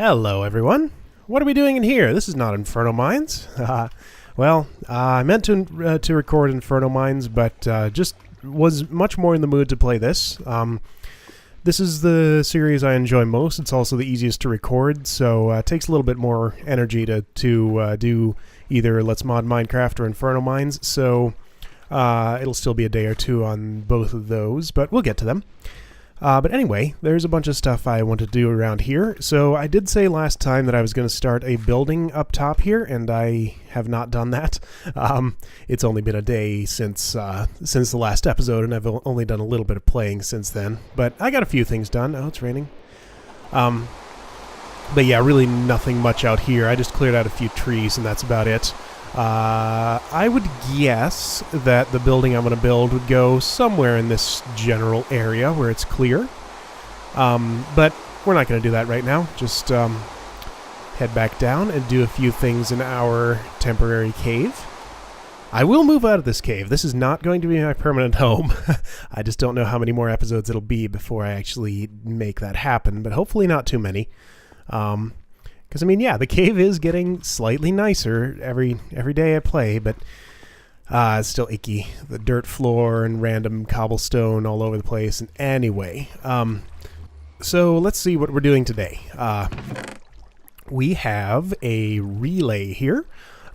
Hello everyone. What are we doing in here? This is not Inferno Mines. I meant to record Inferno Mines, but just was much more in the mood to play this. This is the series I enjoy most. It's also the easiest to record, so it takes a little bit more energy to do either Let's Mod Minecraft or Inferno Mines, so it'll still be a day or two on both of those, but we'll get to them. But anyway, there's a bunch of stuff I want to do around here. So I did say last time that I was going to start a building up top here, and I have not done that. It's only been a day since the last episode, and I've only done a little bit of playing since then. But I got a few things done. Oh, it's raining. But yeah, really nothing much out here. I just cleared out a few trees, and that's about it. I would guess that the building I'm going to build would go somewhere in this general area where it's clear. But we're not going to do that right now. Just head back down and do a few things in our temporary cave. I will move out of this cave. This is not going to be my permanent home. I just don't know how many more episodes it'll be before I actually make that happen, but hopefully not too many. Because, I mean, yeah, the cave is getting slightly nicer every day I play, but it's still icky. The dirt floor and random cobblestone all over the place. And anyway, so let's see what we're doing today. We have a relay here.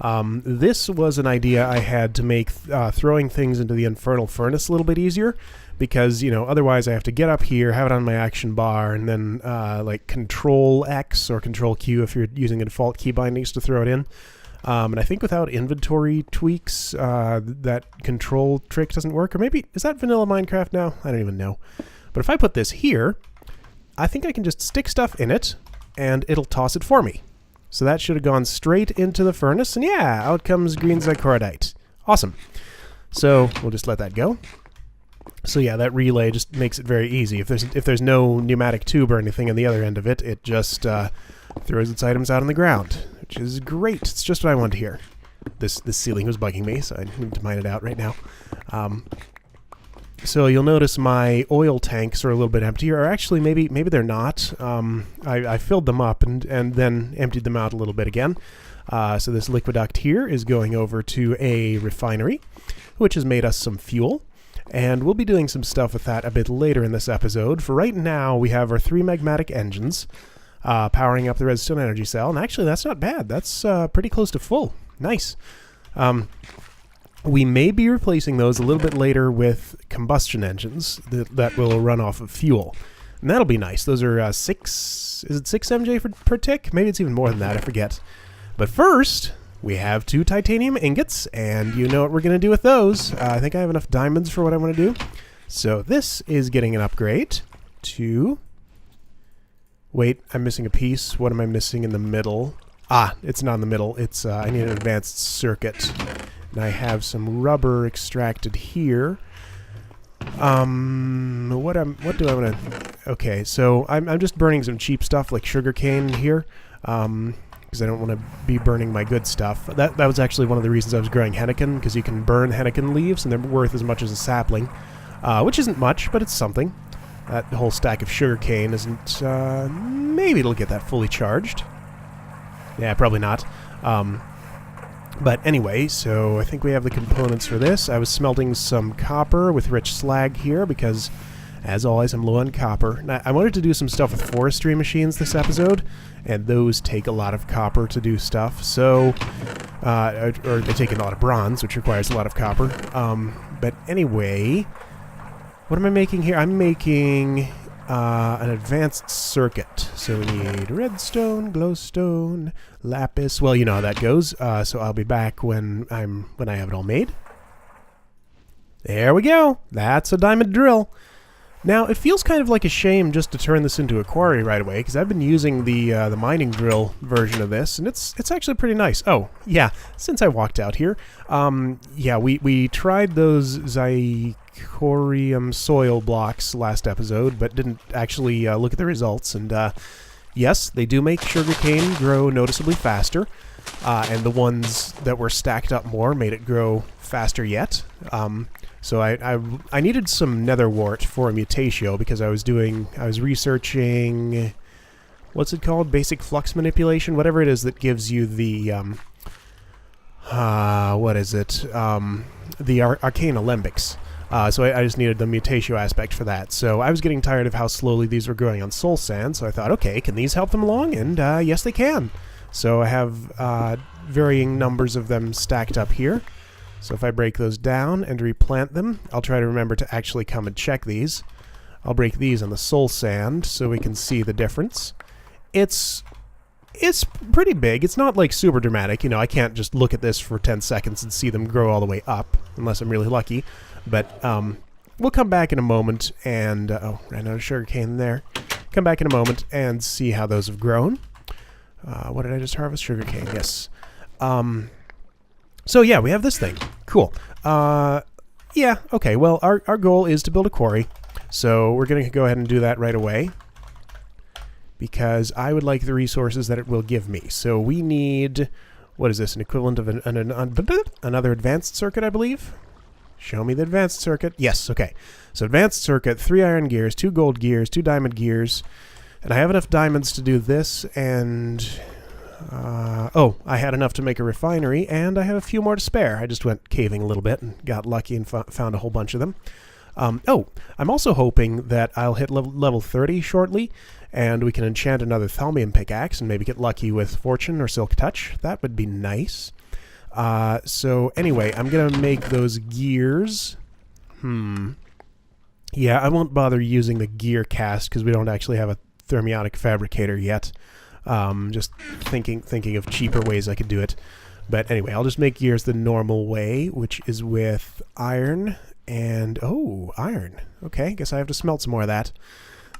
This was an idea I had to make throwing things into the infernal furnace a little bit easier. Because, you know, otherwise I have to get up here, have it on my action bar, and then, like, Control X or Control Q if you're using a default key bindings to throw it in. And I think without inventory tweaks, that control trick doesn't work. Or maybe, is that vanilla Minecraft now? I don't even know. But if I put this here, I think I can just stick stuff in it, and it'll toss it for me. So that should have gone straight into the furnace, and yeah, out comes green zycorodite. Awesome. So we'll just let that go. So yeah, that relay just makes it very easy. If there's no pneumatic tube or anything on the other end of it, it just throws its items out on the ground, which is great. It's just what I wanted to hear. This ceiling was bugging me, so I need to mine it out right now. So you'll notice my oil tanks are a little bit emptier, or actually maybe they're not. I filled them up and then emptied them out a little bit again. So this liquiduct here is going over to a refinery, which has made us some fuel. And we'll be doing some stuff with that a bit later in this episode. For right now, we have our 3 magmatic engines powering up the redstone energy cell. And actually, that's not bad. That's pretty close to full. Nice. We may be replacing those a little bit later with combustion engines that will run off of fuel. And that'll be nice. Those are 6... Is it 6 MJ per tick? Maybe it's even more than that. I forget. But first, we have 2 titanium ingots, and you know what we're going to do with those. I think I have enough diamonds for what I want to do. So this is getting an upgrade to... Wait, I'm missing a piece. What am I missing in the middle? Ah, it's not in the middle. It's I need an advanced circuit. And I have some rubber extracted here. What do I want to... Okay, so I'm just burning some cheap stuff like sugarcane here. Because I don't want to be burning my good stuff. That was actually one of the reasons I was growing henequen, because you can burn henequen leaves, and they're worth as much as a sapling. Which isn't much, but it's something. That whole stack of sugarcane isn't... maybe it'll get that fully charged. Yeah, probably not. But anyway, so I think we have the components for this. I was smelting some copper with rich slag here, because... As always, I'm low on copper. Now, I wanted to do some stuff with forestry machines this episode, and those take a lot of copper to do stuff. So, or they take a lot of bronze, which requires a lot of copper. But anyway, what am I making here? I'm making an advanced circuit. So we need redstone, glowstone, lapis. Well, you know how that goes. So I'll be back when I have it all made. There we go. That's a diamond drill. Now, it feels kind of like a shame just to turn this into a quarry right away, because I've been using the mining drill version of this, and it's actually pretty nice. Oh, yeah, since I walked out here, yeah, we tried those zirconium soil blocks last episode, but didn't actually look at the results, and yes, they do make sugarcane grow noticeably faster, and the ones that were stacked up more made it grow faster yet. So I needed some nether wart for a mutatio because I was researching what's it called? Basic flux manipulation? Whatever it is that gives you the, what is it? The arcane alembics. So I just needed the mutatio aspect for that. So I was getting tired of how slowly these were growing on soul sand, so I thought, okay, can these help them along? And yes, they can. So I have varying numbers of them stacked up here. So if I break those down and replant them, I'll try to remember to actually come and check these. I'll break these on the soul sand so we can see the difference. It's pretty big. It's not like super dramatic. You know, I can't just look at this for 10 seconds and see them grow all the way up, unless I'm really lucky. But we'll come back in a moment and... oh, ran out of sugarcane there. Come back in a moment and see how those have grown. What did I just harvest? Sugarcane, yes. So yeah, we have this thing. Cool. Yeah, okay, well, our goal is to build a quarry. So we're going to go ahead and do that right away, because I would like the resources that it will give me. So we need, what is this, an equivalent of another advanced circuit, I believe? Show me the advanced circuit. Yes, okay. So advanced circuit, 3 iron gears, 2 gold gears, 2 diamond gears, and I have enough diamonds to do this, and... oh, I had enough to make a refinery, and I have a few more to spare. I just went caving a little bit and got lucky and found a whole bunch of them. Oh, I'm also hoping that I'll hit level 30 shortly, and we can enchant another Thalmium pickaxe and maybe get lucky with Fortune or Silk Touch. That would be nice. So anyway, I'm going to make those gears. Yeah, I won't bother using the gear cast because we don't actually have a thermionic fabricator yet. Just thinking of cheaper ways I could do it. But anyway, I'll just make gears the normal way, which is with iron and... oh, iron. Okay, guess I have to smelt some more of that.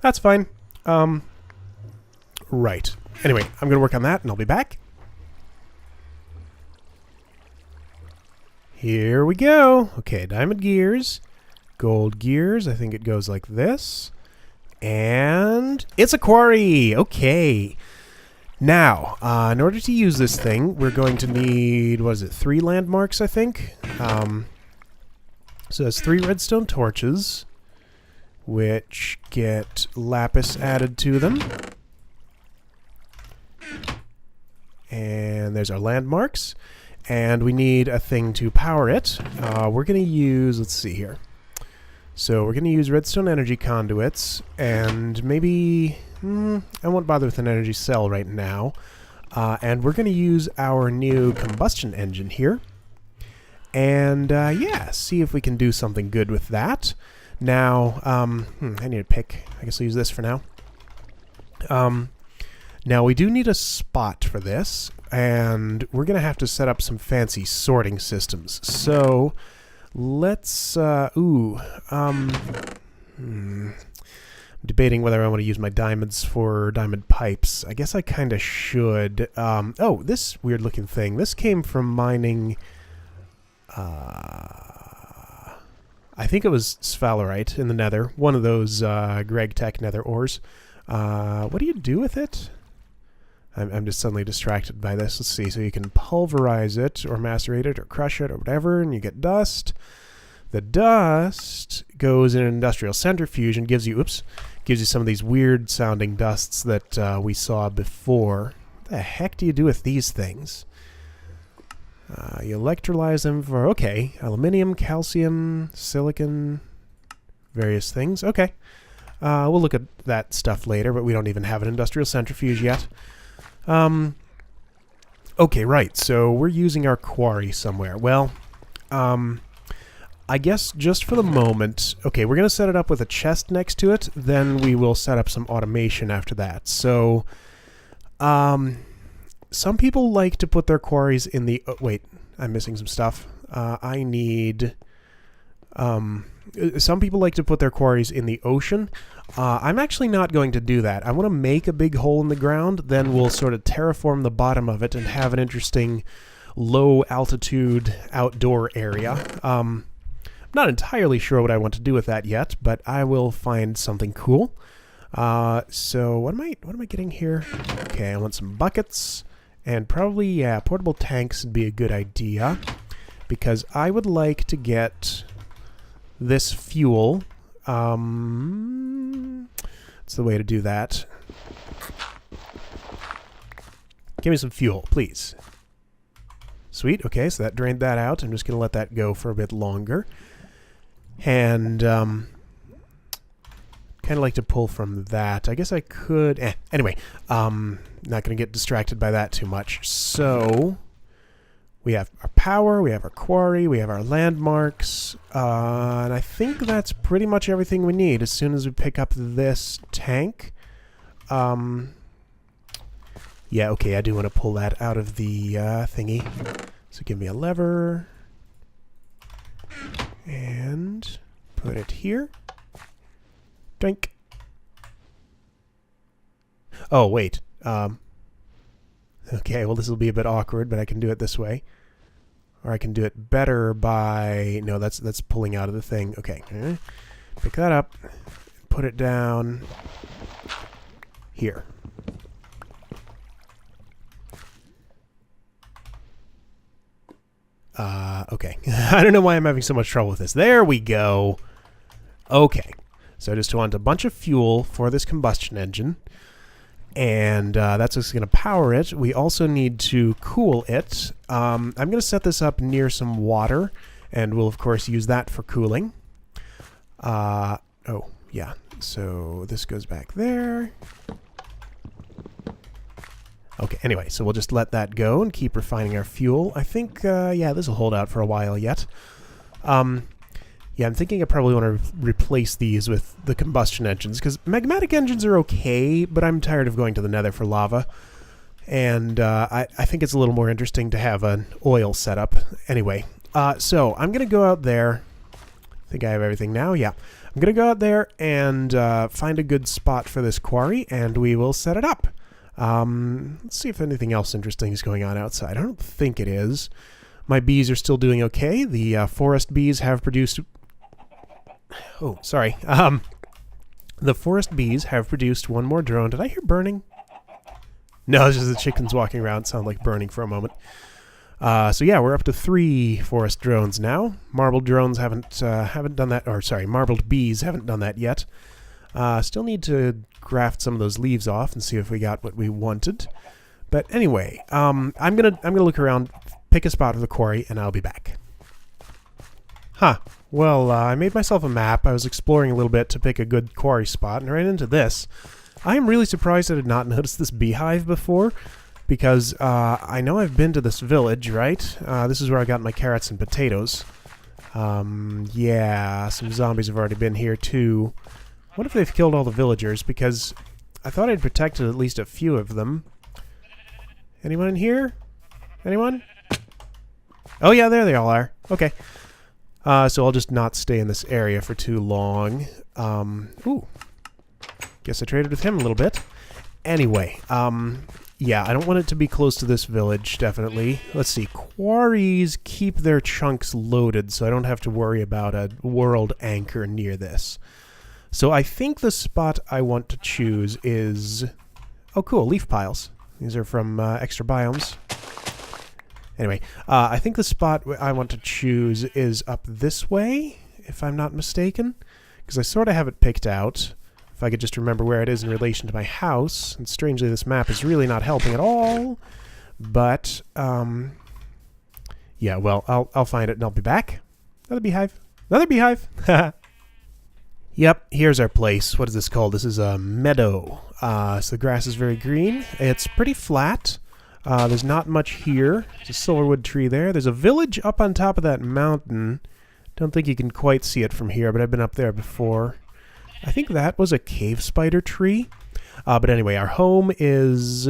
That's fine. Right. Anyway, I'm going to work on that, and I'll be back. Here we go. Okay, diamond gears, gold gears. I think it goes like this. And it's a quarry! Okay. Now, in order to use this thing, we're going to need, what is it, 3 landmarks, I think? So that's 3 redstone torches, which get lapis added to them. And there's our landmarks. And we need a thing to power it. We're going to use, let's see here. So we're going to use redstone energy conduits, and maybe... I won't bother with an energy cell right now. And we're going to use our new combustion engine here. And, yeah, see if we can do something good with that. Now, I need a pick. I guess I'll use this for now. Now, we do need a spot for this, and we're going to have to set up some fancy sorting systems. So, let's, debating whether I want to use my diamonds for diamond pipes. I guess I kind of should. Oh, this weird-looking thing. This came from mining... I think it was sphalerite in the nether. One of those Greg Tech nether ores. What do you do with it? I'm just suddenly distracted by this. Let's see. So you can pulverize it or macerate it or crush it or whatever, and you get dust. The dust goes in an industrial centrifuge and gives you, gives you some of these weird sounding dusts that we saw before. What the heck do you do with these things? You electrolyze them for, okay, aluminium, calcium, silicon, various things. Okay. We'll look at that stuff later, but we don't even have an industrial centrifuge yet. Okay, right, so we're using our quarry somewhere. Well, I guess just for the moment, okay, we're going to set it up with a chest next to it, then we will set up some automation after that. So, some people like to put their quarries in the... oh, wait, I'm missing some stuff. I need... some people like to put their quarries in the ocean. I'm actually not going to do that. I want to make a big hole in the ground, then we'll sort of terraform the bottom of it and have an interesting low-altitude outdoor area. I'm not entirely sure what I want to do with that yet, but I will find something cool. So what am I getting here? Okay, I want some buckets, and probably, yeah, portable tanks would be a good idea, because I would like to get this fuel. It's the way to do that. Give me some fuel, please. Sweet. Okay, so that drained that out. I'm just going to let that go for a bit longer. And kind of like to pull from that. I guess I could... Anyway, not going to get distracted by that too much. So we have our power, we have our quarry, we have our landmarks. And I think that's pretty much everything we need. As soon as we pick up this tank... yeah, okay, I do want to pull that out of the thingy. So give me a lever. And put it here. Drink. Oh, wait. Okay, well, this will be a bit awkward, but I can do it this way. Or I can do it better by... No, that's pulling out of the thing. Okay. Pick that up. Put it down here. Okay. I don't know why I'm having so much trouble with this. There we go. Okay. So I just want a bunch of fuel for this combustion engine. And that's what's going to power it. We also need to cool it. I'm going to set this up near some water. And we'll, of course, use that for cooling. Oh, yeah. So this goes back there. Okay, anyway, so we'll just let that go and keep refining our fuel. I think, yeah, this will hold out for a while yet. Yeah, I'm thinking I probably want to replace these with the combustion engines, because magmatic engines are okay, but I'm tired of going to the nether for lava. And I think it's a little more interesting to have an oil setup. Anyway, so I'm going to go out there. I think I have everything now, yeah. I'm going to go out there and find a good spot for this quarry, and we will set it up. Let's see if anything else interesting is going on outside. I don't think it is. My bees are still doing okay. The forest bees have produced... Oh, sorry. The forest bees have produced one more drone. Did I hear burning? No, it's just the chickens walking around. It sounded like burning for a moment. So yeah, we're up to 3 forest drones now. Marbled drones haven't done that. Or sorry, marbled bees haven't done that yet. Still need to graft some of those leaves off and see if we got what we wanted. But anyway, I'm gonna look around, pick a spot for the quarry, and I'll be back. Huh. Well, I made myself a map. I was exploring a little bit to pick a good quarry spot, and ran into this. I am really surprised I did not notice this beehive before, because I know I've been to this village, right? This is where I got my carrots and potatoes. Yeah, some zombies have already been here too. What if they've killed all the villagers? Because I thought I'd protected at least a few of them. Anyone in here? Anyone? Oh yeah, there they all are. Okay. So I'll just not stay in this area for too long. Ooh. Guess I traded with him a little bit. Anyway, yeah, I don't want it to be close to this village, definitely. Let's see. Quarries keep their chunks loaded, so I don't have to worry about a world anchor near this. So I think the spot I want to choose is... Oh, cool, leaf piles. These are from extra biomes. Anyway, I think the spot I want to choose is up this way, if I'm not mistaken. Because I sort of have it picked out. If I could just remember where it is in relation to my house. And strangely, this map is really not helping at all. But, yeah, well, I'll find it and I'll be back. Another beehive. Another beehive! Yep, here's our place. What is this called? This is a meadow. So the grass is very green. It's pretty flat. There's not much here. There's a silverwood tree there. There's a village up on top of that mountain. Don't think you can quite see it from here, but I've been up there before. I think that was a cave spider tree. But anyway, our home is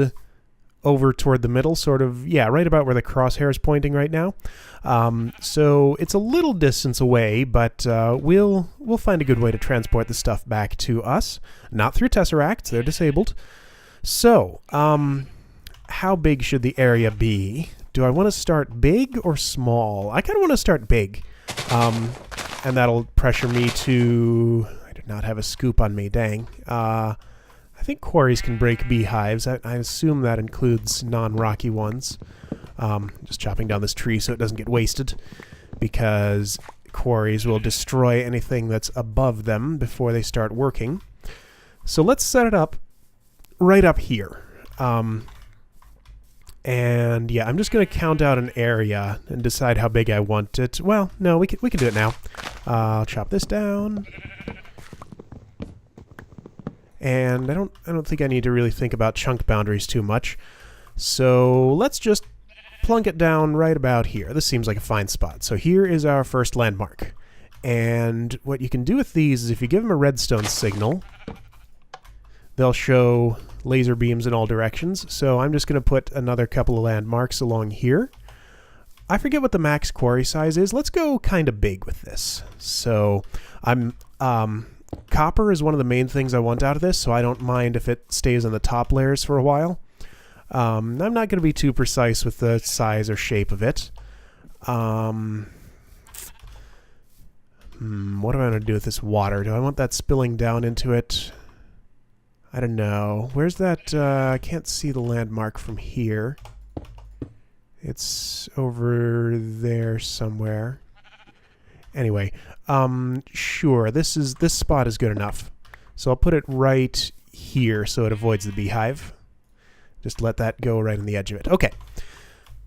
over toward the middle, sort of, yeah, right about where the crosshair is pointing right now. So it's a little distance away, but we'll find a good way to transport the stuff back to us. Not through Tesseracts, they're disabled. So, how big should the area be? Do I want to start big or small? I kind of want to start big. And that'll pressure me to... I did not have a scoop on me, dang. I think quarries can break beehives. I assume that includes non-rocky ones. Just chopping down this tree so it doesn't get wasted, because quarries will destroy anything that's above them before they start working. So let's set it up right up here. And yeah, I'm just going to count out an area and decide how big I want it. Well, no, we can do it now. I'll chop this down. And I don't think I need to really think about chunk boundaries too much. So let's just plunk it down right about here. This seems like a fine spot. So here is our first landmark. And what you can do with these is if you give them a redstone signal, they'll show laser beams in all directions. So I'm just going to put another couple of landmarks along here. I forget what the max quarry size is. Let's go kind of big with this. So copper is one of the main things I want out of this, so I don't mind if it stays on the top layers for a while. I'm not going to be too precise with the size or shape of it. What am I going to do with this water? Do I want that spilling down into it? I don't know. Where's that? I can't see the landmark from here. It's over there somewhere. Anyway, sure, this spot is good enough. So I'll put it right here so it avoids the beehive. Just let that go right on the edge of it. Okay,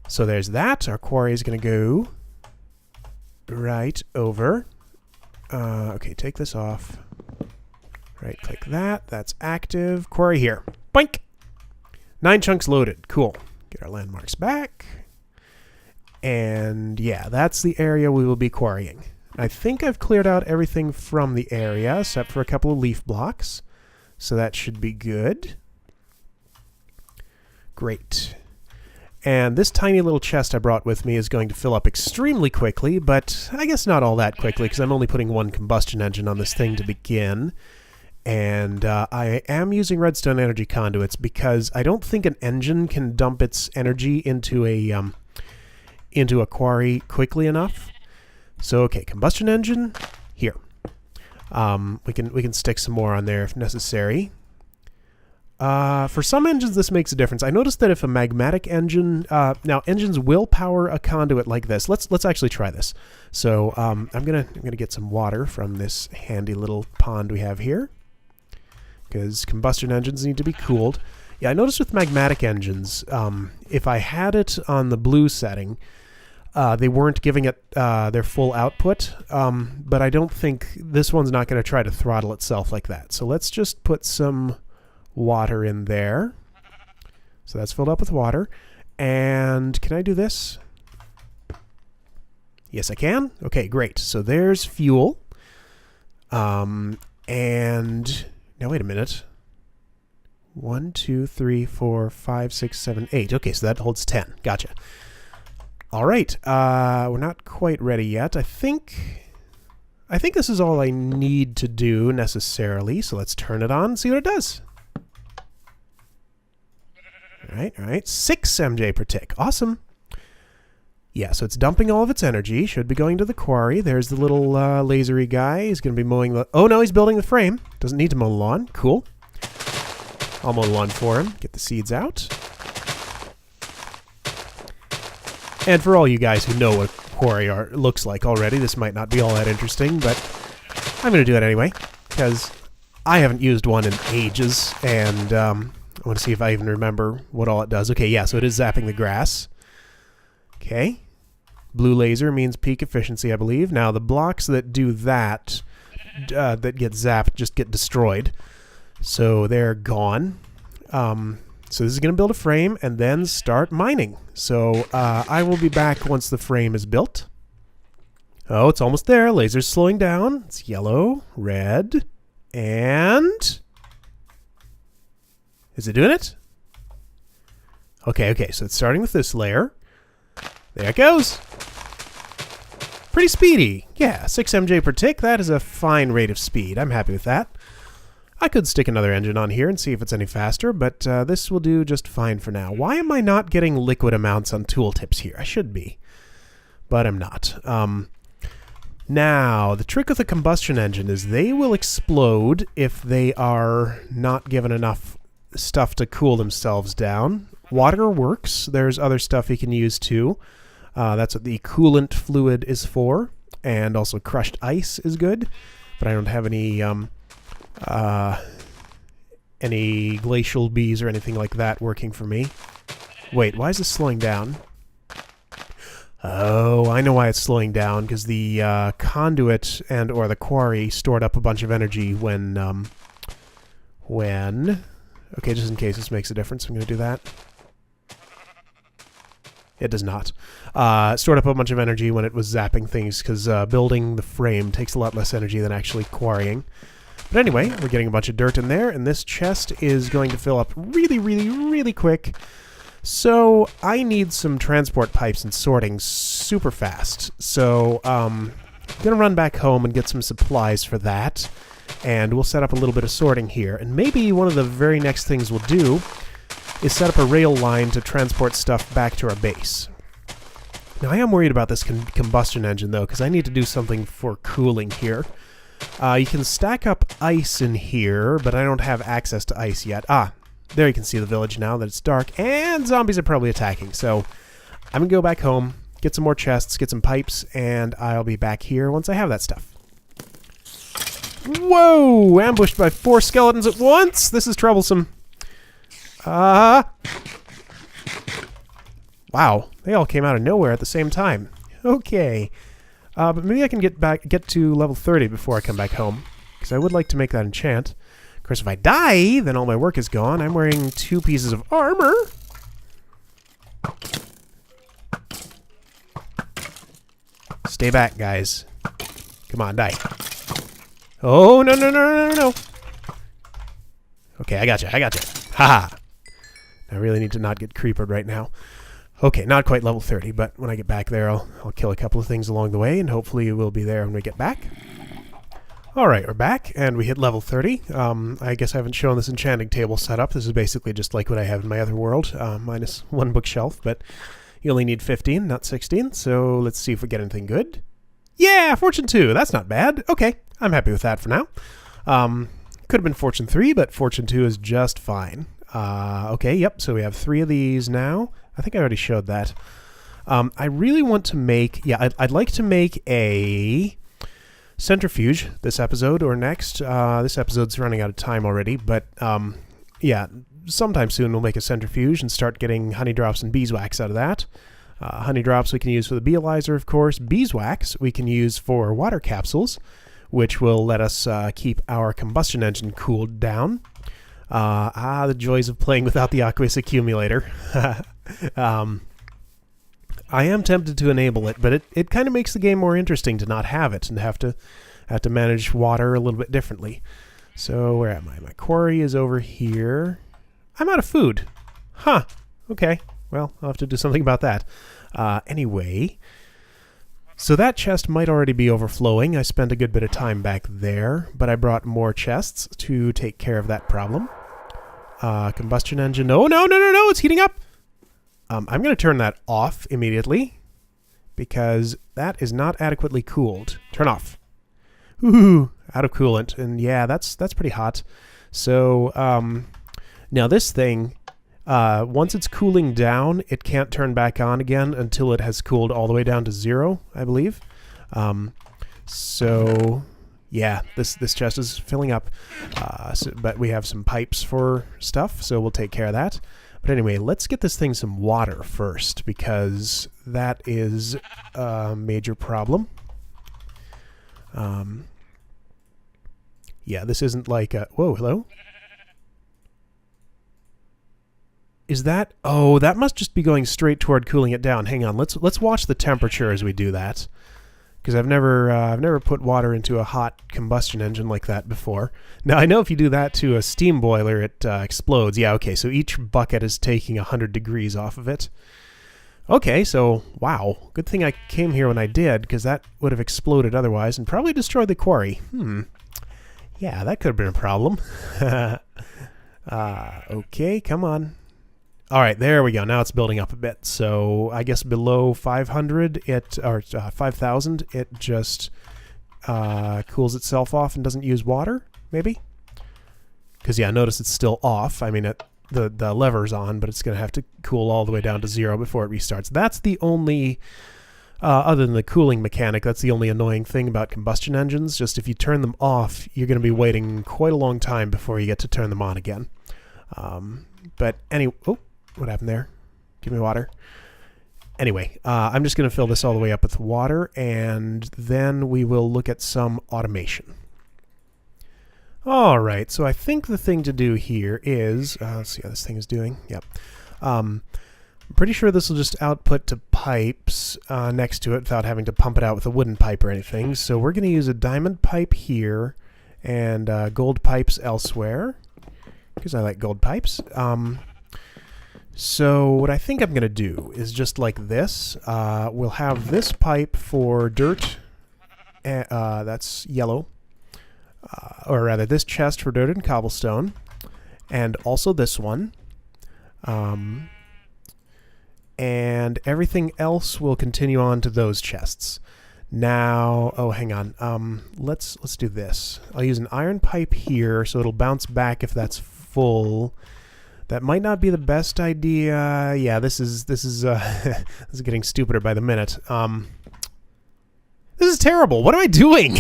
so there's that. Our quarry is going to go right over. Okay, take this off. Right-click that. That's active. Quarry here. Boink! 9 chunks loaded. Cool. Get our landmarks back. And yeah, that's the area we will be quarrying. I think I've cleared out everything from the area, except for a couple of leaf blocks. So that should be good. Great. And this tiny little chest I brought with me is going to fill up extremely quickly, but I guess not all that quickly, because I'm only putting 1 combustion engine on this thing to begin. And I am using redstone energy conduits because I don't think an engine can dump its energy into a quarry quickly enough. So okay, combustion engine here. We can stick some more on there if necessary. For some engines, this makes a difference. I noticed that if a magmatic engine, now engines will power a conduit like this. Let's actually try this. So I'm gonna get some water from this handy little pond we have here, because combustion engines need to be cooled. Yeah, I noticed with magmatic engines, if I had it on the blue setting, they weren't giving it their full output, but I don't think this one's not going to try to throttle itself like that. So let's just put some water in there. So that's filled up with water. And can I do this? Yes, I can. Okay, great. So there's fuel. And now wait a minute. 1, 2, 3, 4, 5, 6, 7, 8. Okay, so that holds 10. Gotcha. All right. We're not quite ready yet. I think this is all I need to do necessarily. So let's turn it on and see what it does. All right. 6 MJ per tick. Awesome. Yeah, so it's dumping all of its energy. Should be going to the quarry. There's the little lasery guy. He's going to be mowing the... Oh, no, he's building the frame. Doesn't need to mow the lawn. Cool. I'll mow the lawn for him. Get the seeds out. And for all you guys who know what quarry art looks like already, this might not be all that interesting, but I'm going to do it anyway, because I haven't used one in ages, and I want to see if I even remember what all it does. Okay, yeah, so it is zapping the grass. Okay. Blue laser means peak efficiency, I believe. Now, the blocks that do that, that get zapped, just get destroyed. So they're gone. So this is going to build a frame and then start mining. So I will be back once the frame is built. Oh, it's almost there. Laser's slowing down. It's yellow, red, and... Is it doing it? Okay, so it's starting with this layer. There it goes. Pretty speedy. Yeah, 6 MJ per tick. That is a fine rate of speed. I'm happy with that. I could stick another engine on here and see if it's any faster, but this will do just fine for now. Why am I not getting liquid amounts on tooltips here? I should be, but I'm not. Now, the trick with a combustion engine is they will explode if they are not given enough stuff to cool themselves down. Water works. There's other stuff you can use too. That's what the coolant fluid is for, and also crushed ice is good, but I don't have any glacial bees or anything like that working for me. Wait, why is this slowing down? Oh, I know why it's slowing down, because the conduit and or the quarry stored up a bunch of energy when... Okay, just in case this makes a difference, I'm going to do that. It does not. Stored up a bunch of energy when it was zapping things, because building the frame takes a lot less energy than actually quarrying. But anyway, we're getting a bunch of dirt in there, and this chest is going to fill up really, really, really quick. So I need some transport pipes and sorting super fast. So I'm going to run back home and get some supplies for that. And we'll set up a little bit of sorting here. And maybe one of the very next things we'll do is set up a rail line to transport stuff back to our base. Now I am worried about this combustion engine though, because I need to do something for cooling here. You can stack up ice in here, but I don't have access to ice yet. Ah, there you can see the village now that it's dark, and zombies are probably attacking. So I'm going to go back home, get some more chests, get some pipes, and I'll be back here once I have that stuff. Whoa! Ambushed by 4 skeletons at once! This is troublesome. Wow, they all came out of nowhere at the same time. Okay. But maybe I can get to level 30 before I come back home, because I would like to make that enchant. Of course, if I die, then all my work is gone. I'm wearing 2 pieces of armor. Stay back, guys. Come on, die. Oh, no, no, no, no, no, no. Okay, I gotcha, I gotcha. Haha. I really need to not get creepered right now. Okay, not quite level 30, but when I get back there, I'll kill a couple of things along the way, and hopefully we'll be there when we get back. Alright, we're back, and we hit level 30. I guess I haven't shown this enchanting table setup. This is basically just like what I have in my other world, minus 1 bookshelf, but you only need 15, not 16, so let's see if we get anything good. Yeah, Fortune 2, that's not bad. Okay, I'm happy with that for now. Could have been Fortune 3, but Fortune 2 is just fine. Okay, yep, so we have 3 of these now. I think I already showed that. I really want to make... Yeah, I'd like to make a centrifuge this episode or next. This episode's running out of time already, but yeah, sometime soon we'll make a centrifuge and start getting honey drops and beeswax out of that. Honey drops we can use for the beealyzer, of course. Beeswax we can use for water capsules, which will let us keep our combustion engine cooled down. The joys of playing without the aqueous accumulator. I am tempted to enable it, but it kind of makes the game more interesting to not have it and have to manage water a little bit differently. So where am I? My quarry is over here. I'm out of food. Huh. Okay. Well, I'll have to do something about that. Anyway, so that chest might already be overflowing. I spent a good bit of time back there, but I brought more chests to take care of that problem. Combustion engine. Oh, no, no, no, no, it's heating up. I'm going to turn that off immediately because that is not adequately cooled. Turn off. Ooh, out of coolant. And yeah, that's pretty hot. So now this thing, once it's cooling down, it can't turn back on again until it has cooled all the way down to 0, I believe. So yeah, this chest is filling up, but we have some pipes for stuff, so we'll take care of that. But anyway, let's get this thing some water first, because that is a major problem. Yeah, this isn't like a... Whoa, hello? Is that... Oh, that must just be going straight toward cooling it down. Hang on, let's watch the temperature as we do that. Because I've never put water into a hot combustion engine like that before. Now, I know if you do that to a steam boiler, it explodes. Yeah, okay, so each bucket is taking 100 degrees off of it. Okay, so, wow. Good thing I came here when I did, because that would have exploded otherwise and probably destroyed the quarry. Yeah, that could have been a problem. Okay, come on. All right, there we go. Now it's building up a bit. So I guess below 500, or 5,000, it just cools itself off and doesn't use water, maybe? Because, yeah, notice it's still off. I mean, the lever's on, but it's going to have to cool all the way down to 0 before it restarts. That's the only, other than the cooling mechanic, that's the only annoying thing about combustion engines. Just if you turn them off, you're going to be waiting quite a long time before you get to turn them on again. But anyway... Oh, what happened there? Give me water. Anyway, I'm just going to fill this all the way up with water, and then we will look at some automation. All right, so I think the thing to do here is, let's see how this thing is doing. Yep. I'm pretty sure this will just output to pipes next to it without having to pump it out with a wooden pipe or anything. So we're going to use a diamond pipe here and gold pipes elsewhere, because I like gold pipes. So what I think I'm going to do is just like this. We'll have this pipe for dirt, that's yellow. Or rather, this chest for dirt and cobblestone, and also this one. And everything else will continue on to those chests. Now, oh, hang on. Let's do this. I'll use an iron pipe here, so it'll bounce back if that's full. That might not be the best idea. Yeah, this is this is getting stupider by the minute. This is terrible. What am I doing?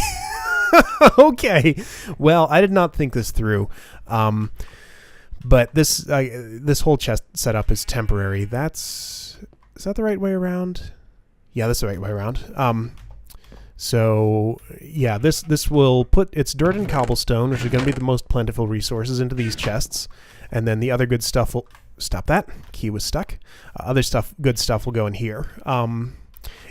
Okay, well, I did not think this through, but this whole chest setup is temporary. Is that the right way around? Yeah, that's the right way around. So yeah, this will put its dirt and cobblestone, which are going to be the most plentiful resources, into these chests, and then the other good stuff will stop. That key was stuck. Good stuff will go in here.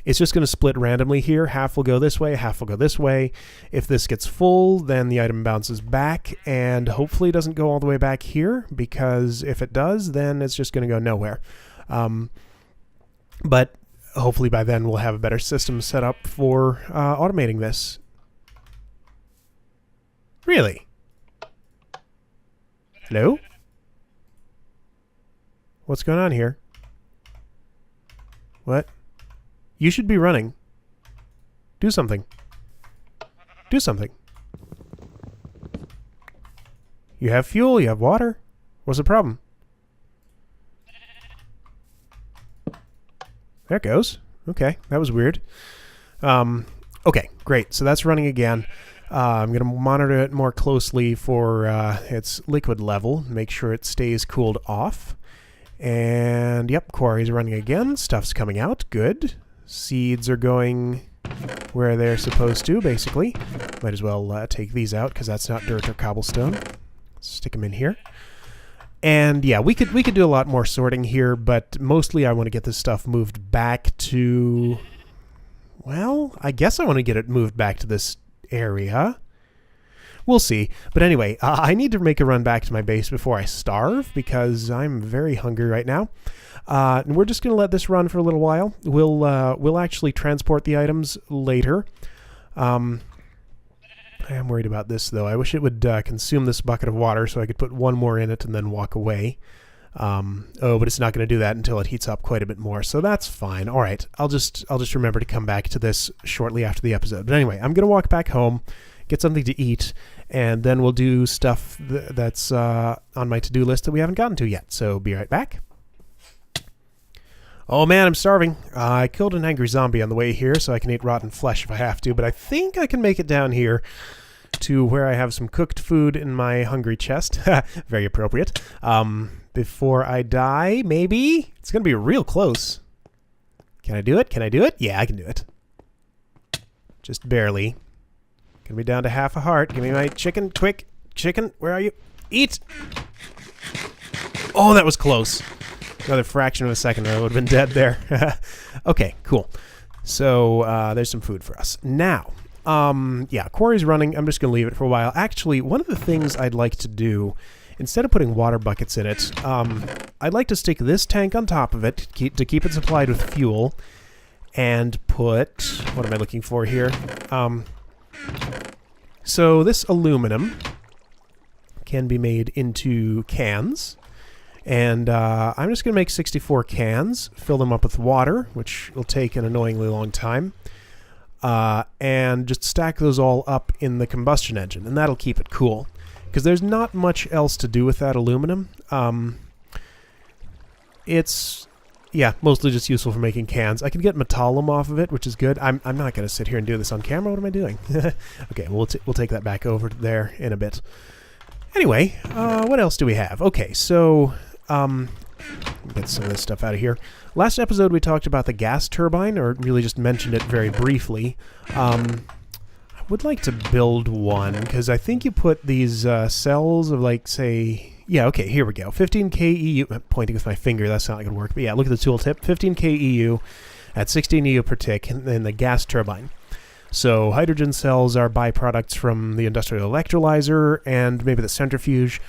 It's just going to split randomly here. Half will go this way, half will go this way. If this gets full, then the item bounces back, and hopefully doesn't go all the way back here, because if it does, then it's just going to go nowhere. But hopefully by then we'll have a better system set up for automating this. Really? Hello? What's going on here? What? You should be running. Do something. Do something. You have fuel, you have water. What's the problem? There it goes. Okay, that was weird. Okay, great. So that's running again. I'm going to monitor it more closely for its liquid level. Make sure it stays cooled off. And yep, quarry's running again. Stuff's coming out. Good. Seeds are going where they're supposed to, basically. Might as well take these out, because that's not dirt or cobblestone. Stick them in here. And yeah, we could do a lot more sorting here, but mostly I want to get this stuff moved back to... Well, I guess I want to get it moved back to this area. We'll see. But anyway, I need to make a run back to my base before I starve, because I'm very hungry right now. And we're just going to let this run for a little while. We'll actually transport the items later. I am worried about this, though. I wish it would consume this bucket of water so I could put one more in it and then walk away. But it's not going to do that until it heats up quite a bit more, so that's fine. All right, I'll just remember to come back to this shortly after the episode. But anyway, I'm going to walk back home, get something to eat, and then we'll do stuff that's on my to-do list that we haven't gotten to yet. So be right back. Oh man, I'm starving. I killed an angry zombie on the way here, so I can eat rotten flesh if I have to, but I think I can make it down here to where I have some cooked food in my hungry chest. Very appropriate. Before I die, maybe? It's going to be real close. Can I do it? Can I do it? Yeah, I can do it. Just barely. Gonna be down to half a heart. Give me my chicken, quick. Chicken, where are you? Eat! Oh, that was close. Another fraction of a second, I would have been dead there. Okay, cool. So there's some food for us. Now, yeah, quarry's running. I'm just going to leave it for a while. Actually, one of the things I'd like to do, instead of putting water buckets in it, I'd like to stick this tank on top of it to keep it supplied with fuel, and put... What am I looking for here? So this aluminum can be made into cans. And I'm just going to make 64 cans, fill them up with water, which will take an annoyingly long time, and just stack those all up in the combustion engine, and that'll keep it cool. Because there's not much else to do with that aluminum. It's, yeah, mostly just useful for making cans. I can get metallum off of it, which is good. I'm not going to sit here and do this on camera. What am I doing? Okay, we'll take that back over there in a bit. Anyway, what else do we have? Okay, so... Get some of this stuff out of here. Last episode we talked about the gas turbine, or really just mentioned it very briefly. I would like to build one, because I think you put these cells of, like, say... Yeah, okay, here we go. 15k EU... I'm pointing with my finger, that's not going to work. But yeah, look at the tooltip. 15k EU at 16 EU per tick in the gas turbine. So hydrogen cells are byproducts from the industrial electrolyzer and maybe the centrifuge.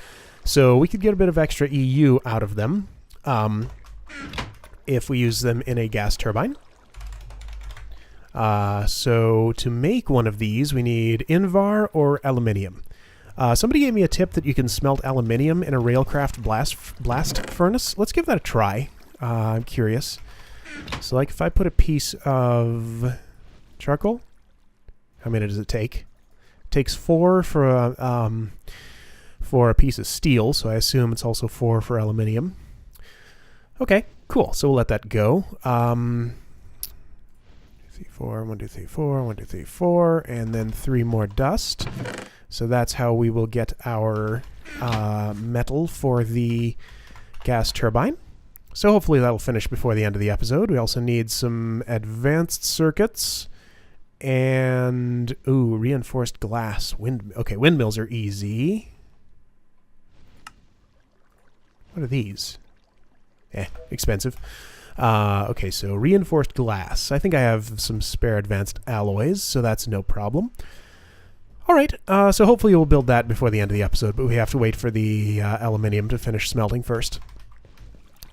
So we could get a bit of extra EU out of them if we use them in a gas turbine. So to make one of these, we need Invar or aluminium. Somebody gave me a tip that you can smelt aluminium in a railcraft blast furnace. Let's give that a try. I'm curious. So, like, if I put a piece of charcoal, how many does it take? It takes 4 for a piece of steel, so I assume it's also 4 for aluminium. Okay, cool. So we'll let that go. 3, 4, 1, 2, 3, 4, 1, 2, 3, 4, and then 3 more dust. So that's how we will get our metal for the gas turbine. So hopefully that'll finish before the end of the episode. We also need some advanced circuits and, ooh, reinforced glass. Okay, windmills are easy. What are these? Expensive. Okay, so reinforced glass. I think I have some spare advanced alloys, so that's no problem. All right, so hopefully we'll build that before the end of the episode, but we have to wait for the aluminium to finish smelting first.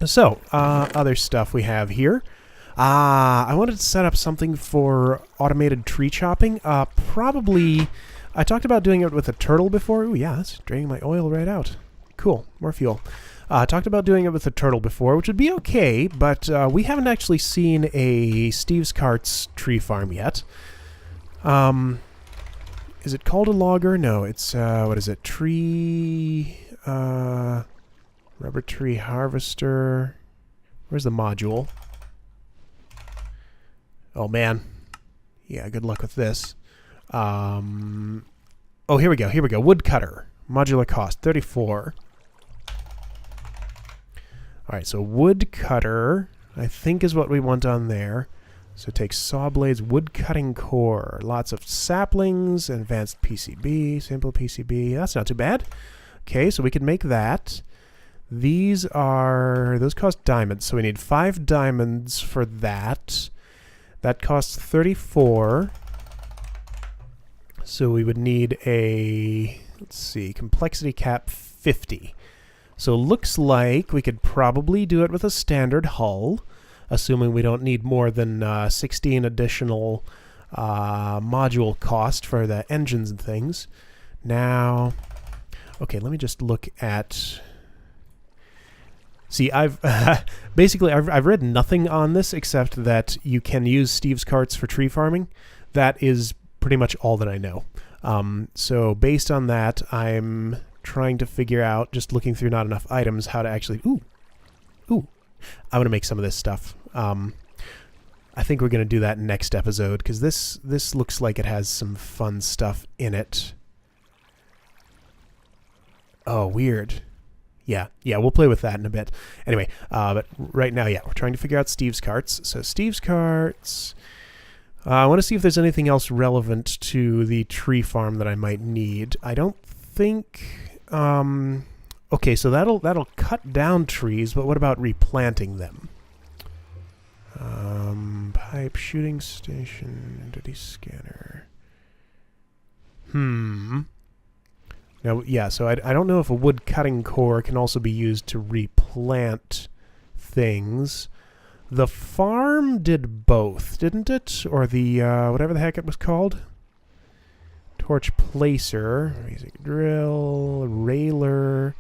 So, other stuff we have here. I wanted to set up something for automated tree chopping. Probably, I talked about doing it with a turtle before. Ooh, yeah, that's draining my oil right out. Cool, more fuel. Talked about doing it with a turtle before, which would be okay, but we haven't actually seen a Steve's Carts tree farm yet. Is it called a logger? No, it's, what is it? Tree, rubber tree harvester. Where's the module? Oh, man. Yeah, good luck with this. Oh, here we go. Here we go. Woodcutter. Modular cost, 34. All right, so woodcutter, I think, is what we want on there. So take saw blades, wood cutting core, lots of saplings, advanced PCB, simple PCB. That's not too bad. Okay, so we can make that. Those cost diamonds, so we need 5 diamonds for that. That costs 34. So we would need a, let's see, complexity cap 50. So looks like we could probably do it with a standard hull, assuming we don't need more than 16 additional module cost for the engines and things. Now, okay, let me just look at... See, I've basically I've read nothing on this except that you can use Steve's Carts for tree farming. That is pretty much all that I know. So based on that, I'm trying to figure out, just looking through not enough items, how to actually... Ooh! I'm going to make some of this stuff. I think we're going to do that next episode, because this looks like it has some fun stuff in it. Oh, weird. Yeah, we'll play with that in a bit. Anyway, but right now, yeah, we're trying to figure out Steve's Carts. So Steve's Carts... I want to see if there's anything else relevant to the tree farm that I might need. I don't think... okay, so that'll cut down trees, but what about replanting them? Pipe, shooting station, entity scanner. Now, yeah, so I don't know if a wood cutting core can also be used to replant things. The farm did both, didn't it? Or the, whatever the heck it was called? Torch placer, basic drill, railer.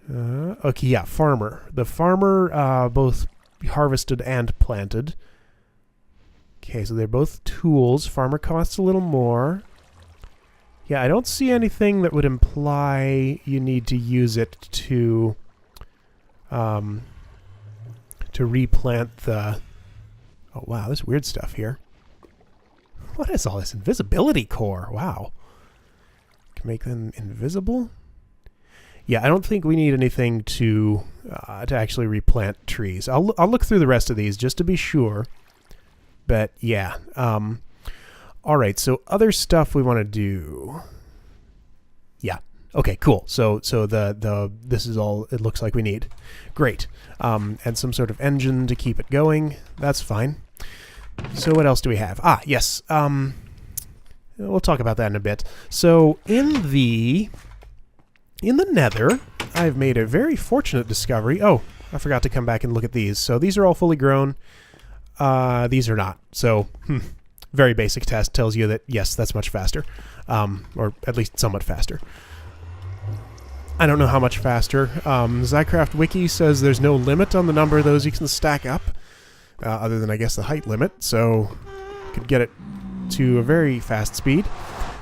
Okay, yeah, farmer. The farmer both harvested and planted. Okay, so they're both tools. Farmer costs a little more. Yeah, I don't see anything that would imply you need to use it to replant the... Oh, wow, there's weird stuff here. What is all this? Invisibility core. Wow. Can make them invisible? Yeah, I don't think we need anything to actually replant trees. I'll look through the rest of these just to be sure. But yeah. All right, so other stuff we want to do. Yeah. Okay, cool. So this is all it looks like we need. Great. And some sort of engine to keep it going. That's fine. So what else do we have? Ah, yes. We'll talk about that in a bit. So in the Nether, I've made a very fortunate discovery. Oh, I forgot to come back and look at these. So these are all fully grown. These are not. So very basic test tells you that yes, that's much faster, or at least somewhat faster. I don't know how much faster. Zycraft Wiki says there's no limit on the number of those you can stack up, other than, I guess, the height limit, so you could get it to a very fast speed.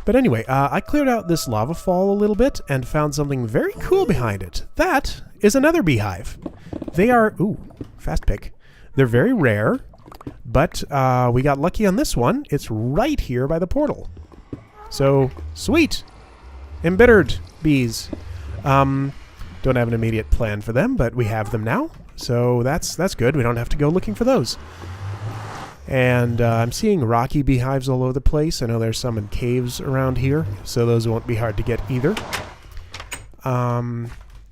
But anyway, I cleared out this lava fall a little bit and found something very cool behind it. That is another beehive. They are... Ooh, fast pick. They're very rare, but we got lucky on this one. It's right here by the portal. So, sweet! Embittered bees. Don't have an immediate plan for them, but we have them now. So that's good. We don't have to go looking for those. And I'm seeing rocky beehives all over the place. I know there's some in caves around here, so those won't be hard to get either.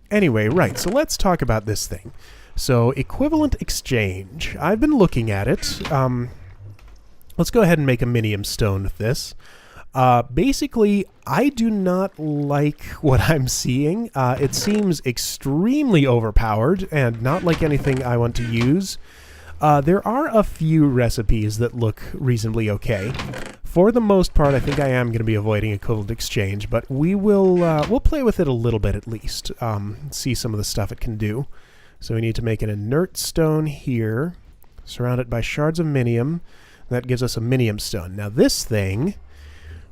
Anyway, right, so let's talk about this thing. So, equivalent exchange. I've been looking at it. Let's go ahead and make a minium stone with this. Basically, I do not like what I'm seeing. It seems extremely overpowered and not like anything I want to use. There are a few recipes that look reasonably okay. For the most part, I think I am going to be avoiding equivalent exchange, but we'll play with it a little bit at least, see some of the stuff it can do. So we need to make an inert stone here, surround it by shards of minium. That gives us a minium stone. Now this thing,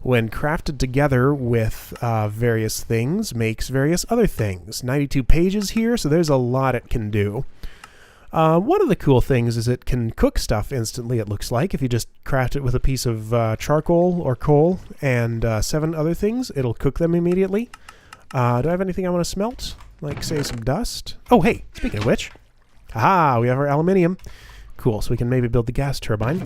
when crafted together with various things, makes various other things. 92 pages here, so there's a lot it can do. One of the cool things is it can cook stuff instantly, it looks like. If you just craft it with a piece of charcoal or coal and 7 other things, it'll cook them immediately. Do I have anything I want to smelt? Like, say, some dust? Oh, hey, speaking of which. Aha, we have our aluminium. Cool, so we can maybe build the gas turbine.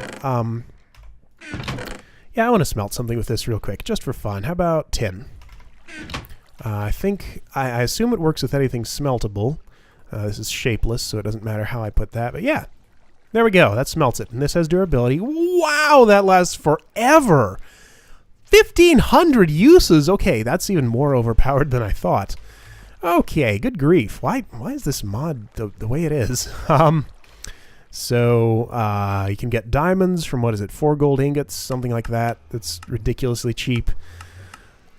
Yeah, I want to smelt something with this real quick, just for fun. How about tin? I assume it works with anything smeltable. This is shapeless, so it doesn't matter how I put that. But yeah, there we go. That smelts it. And this has durability. Wow, that lasts forever! 1,500 uses! Okay, that's even more overpowered than I thought. Okay, good grief. Why is this mod the way it is? So, you can get diamonds from, what is it, 4 gold ingots, something like that. That's ridiculously cheap.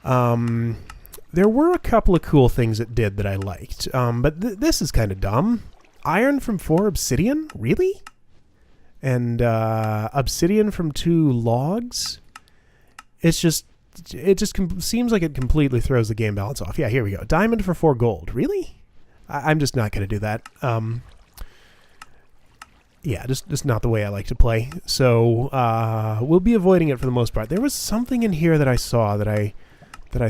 There were a couple of cool things it did that I liked, but this is kind of dumb. Iron from 4 obsidian? Really? And obsidian from 2 logs? It just seems like it completely throws the game balance off. Yeah, here we go. Diamond for 4 gold. Really? I'm just not going to do that. Yeah, just not the way I like to play. So we'll be avoiding it for the most part. There was something in here that I saw that I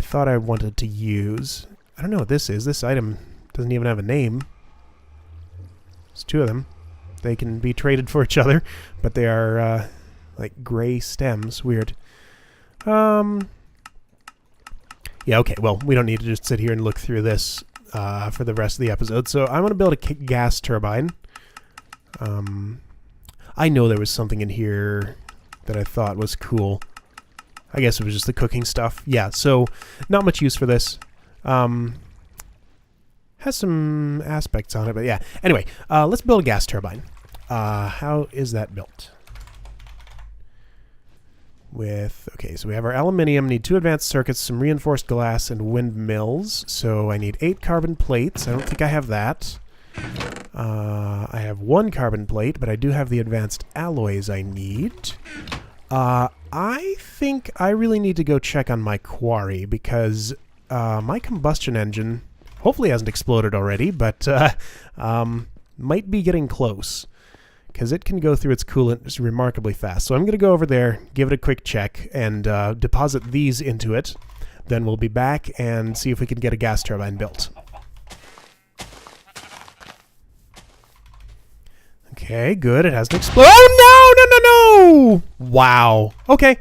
thought I wanted to use. I don't know what this is. This item doesn't even have a name. There's 2 of them. They can be traded for each other, but they are like gray stems. Weird. Yeah, okay, well, we don't need to just sit here and look through this for the rest of the episode. So I'm going to build a gas turbine. I know there was something in here that I thought was cool. I guess it was just the cooking stuff. Yeah, so not much use for this. Has some aspects on it, but yeah. Anyway, let's build a gas turbine. How is that built? Okay, so we have our aluminium, need 2 advanced circuits, some reinforced glass, and windmills. So I need 8 carbon plates. I don't think I have that. I have 1 carbon plate, but I do have the advanced alloys I need. I think I really need to go check on my quarry, because my combustion engine hopefully hasn't exploded already, but might be getting close, because it can go through its coolant remarkably fast. So I'm going to go over there, give it a quick check, and deposit these into it. Then we'll be back and see if we can get a gas turbine built. Okay, good. It hasn't exploded. Oh, no! Wow. Okay.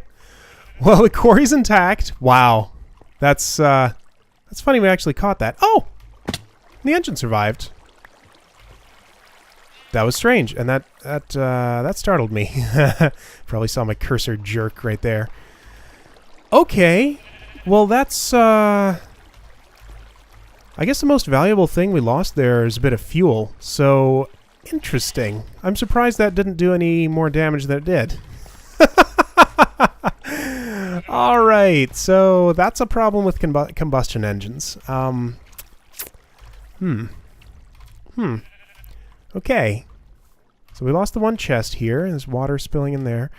Well, the quarry's intact. Wow. That's funny we actually caught that. Oh! The engine survived. That was strange, and that startled me. Probably saw my cursor jerk right there. Okay. Well, that's, I guess the most valuable thing we lost there is a bit of fuel. So, interesting. I'm surprised that didn't do any more damage than it did. All right, so that's a problem with combustion engines. Okay. So we lost the one chest here. There's water spilling in there.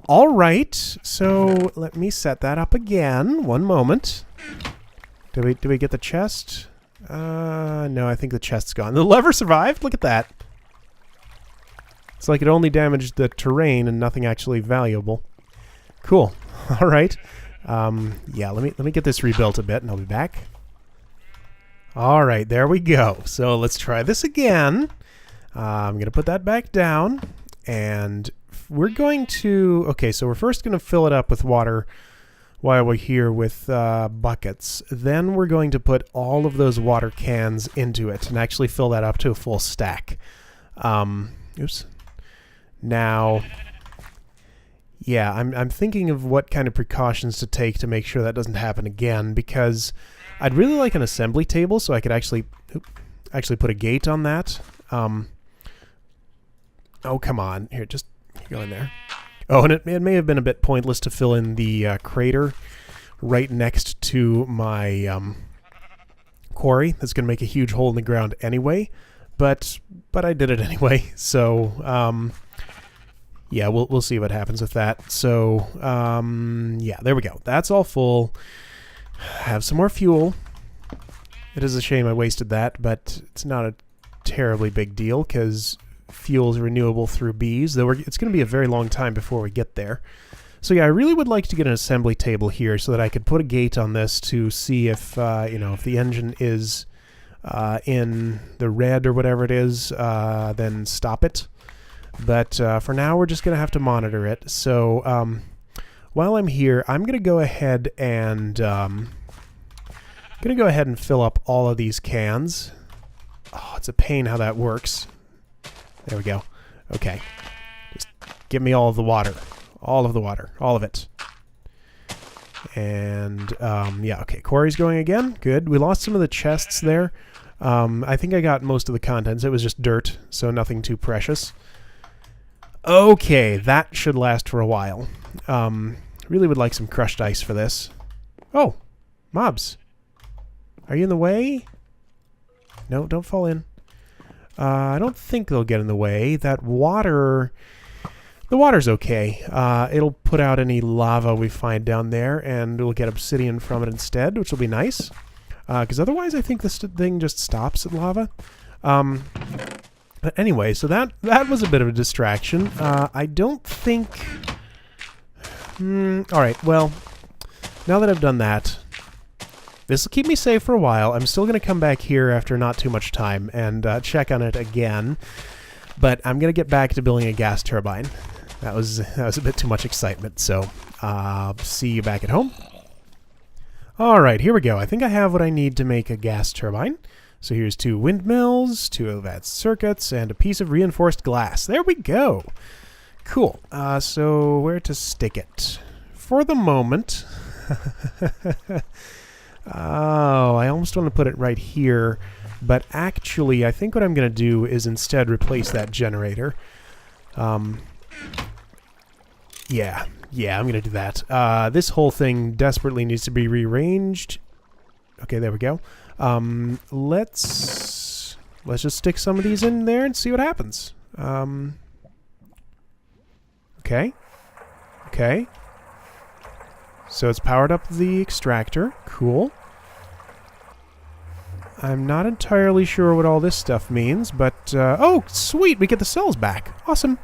All right, so let me set that up again. One moment. Did we get the chest? No, I think the chest's gone. The lever survived. Look at that. It's like it only damaged the terrain and nothing actually valuable. Cool. All right. Yeah, let me get this rebuilt a bit and I'll be back. All right, there we go. So let's try this again. I'm going to put that back down and we're going to... Okay, so we're first going to fill it up with water while we're here with buckets. Then we're going to put all of those water cans into it and actually fill that up to a full stack. Oops. Now... Yeah, I'm thinking of what kind of precautions to take to make sure that doesn't happen again, because I'd really like an assembly table so I could actually put a gate on that. Oh, come on. Here, just go in there. Oh, and it may have been a bit pointless to fill in the crater right next to my quarry. That's going to make a huge hole in the ground anyway, but I did it anyway, so... yeah, we'll see what happens with that. So, yeah, there we go. That's all full. Have some more fuel. It is a shame I wasted that, but it's not a terribly big deal because fuel is renewable through bees, though it's going to be a very long time before we get there. So, yeah, I really would like to get an assembly table here so that I could put a gate on this to see if, you know, if the engine is in the red or whatever it is, then stop it. But for now, we're just going to have to monitor it. So while I'm here, I'm going to go ahead and fill up all of these cans. Oh, it's a pain how that works. There we go. Okay. Just give me all of the water. All of the water. All of it. And yeah, okay. Quarry's going again. Good. We lost some of the chests there. I think I got most of the contents. It was just dirt, so nothing too precious. Okay, that should last for a while. Really would like some crushed ice for this. Oh, mobs. Are you in the way? No, don't fall in. I don't think they'll get in the way. That water... The water's okay. It'll put out any lava we find down there, and we'll get obsidian from it instead, which will be nice. Because otherwise I think this thing just stops at lava. But anyway, so that was a bit of a distraction. I don't think... Alright, well, now that I've done that, this will keep me safe for a while. I'm still going to come back here after not too much time and check on it again. But I'm going to get back to building a gas turbine. That was a bit too much excitement, so see you back at home. Alright, here we go. I think I have what I need to make a gas turbine. So here's 2 windmills, 2 advanced circuits, and a piece of reinforced glass. There we go. Cool. So where to stick it? For the moment... Oh, I almost want to put it right here. But actually, I think what I'm going to do is instead replace that generator. Yeah, I'm going to do that. This whole thing desperately needs to be rearranged. Okay, there we go. Let's just stick some of these in there and see what happens. Okay. So it's powered up the extractor. Cool. I'm not entirely sure what all this stuff means, but oh, sweet, we get the cells back. Awesome.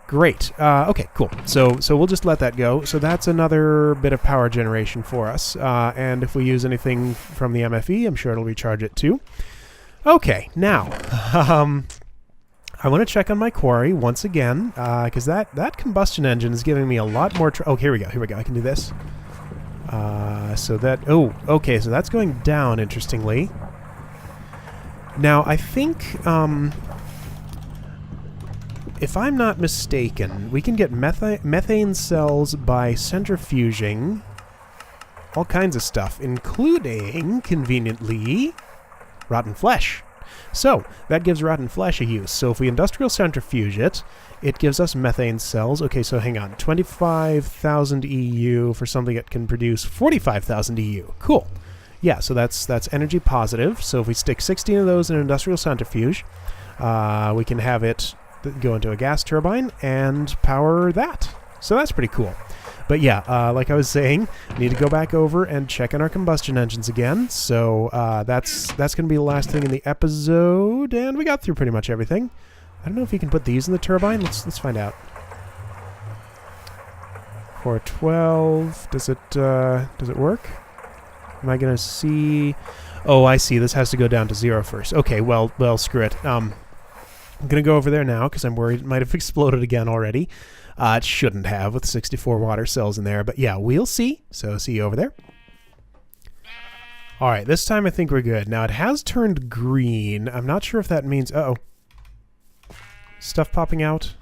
Great. Okay, cool. So we'll just let that go. So that's another bit of power generation for us. And if we use anything from the MFE, I'm sure it'll recharge it too. Okay, now, I want to check on my quarry once again, because that combustion engine is giving me a lot more oh, here we go, I can do this. Okay, so that's going down, interestingly. Now, I think, if I'm not mistaken, we can get methane cells by centrifuging all kinds of stuff, including, conveniently, rotten flesh. So, that gives rotten flesh a use. So if we industrial centrifuge it, it gives us methane cells. Okay, so hang on. 25,000 EU for something that can produce 45,000 EU. Cool. Yeah, so that's energy positive. So if we stick 16 of those in an industrial centrifuge, we can have it go into a gas turbine and power that. So that's pretty cool. But yeah, like I was saying, I need to go back over and check on our combustion engines again. So that's going to be the last thing in the episode, and we got through pretty much everything. I don't know if you can put these in the turbine. Let's find out. Core 12. Does it work? Am I going to see? Oh, I see. This has to go down to 0 first. Okay, well, screw it. I'm going to go over there now because I'm worried it might have exploded again already. It shouldn't have with 64 water cells in there, but yeah, we'll see. So see you over there. All right, this time I think we're good. Now it has turned green. I'm not sure if that means... Uh-oh. Stuff popping out?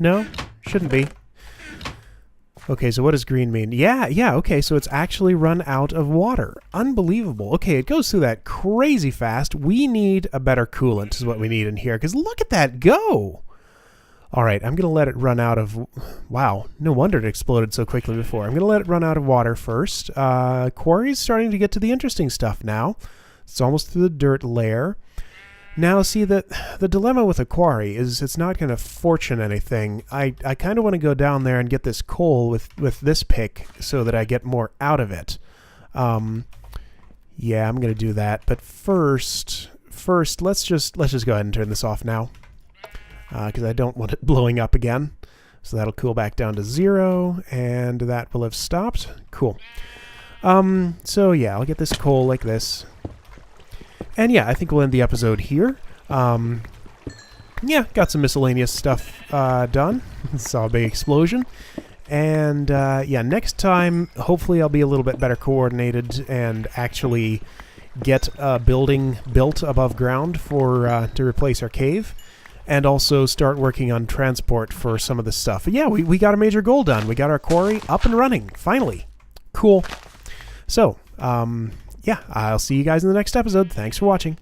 No? Shouldn't be. Okay, so what does green mean? Yeah, okay, so it's actually run out of water. Unbelievable. Okay, it goes through that crazy fast. We need a better coolant is what we need in here, because look at that go! All right, I'm going to let it run out of... Wow, no wonder it exploded so quickly before. I'm going to let it run out of water first. Quarry's starting to get to the interesting stuff now. It's almost to the dirt layer. Now, see, the dilemma with a quarry is it's not going to fortune anything. I kind of want to go down there and get this coal with this pick so that I get more out of it. Yeah, I'm going to do that. But first, let's just go ahead and turn this off now. Because I don't want it blowing up again. So that'll cool back down to 0, and that will have stopped. Cool. So yeah, I'll get this coal like this. And yeah, I think we'll end the episode here. Yeah, got some miscellaneous stuff done. Saw a big explosion. And yeah, next time, hopefully I'll be a little bit better coordinated and actually get a building built above ground for to replace our cave. And also start working on transport for some of this stuff. But yeah, we got a major goal done. We got our quarry up and running, finally. Cool. So, yeah, I'll see you guys in the next episode. Thanks for watching.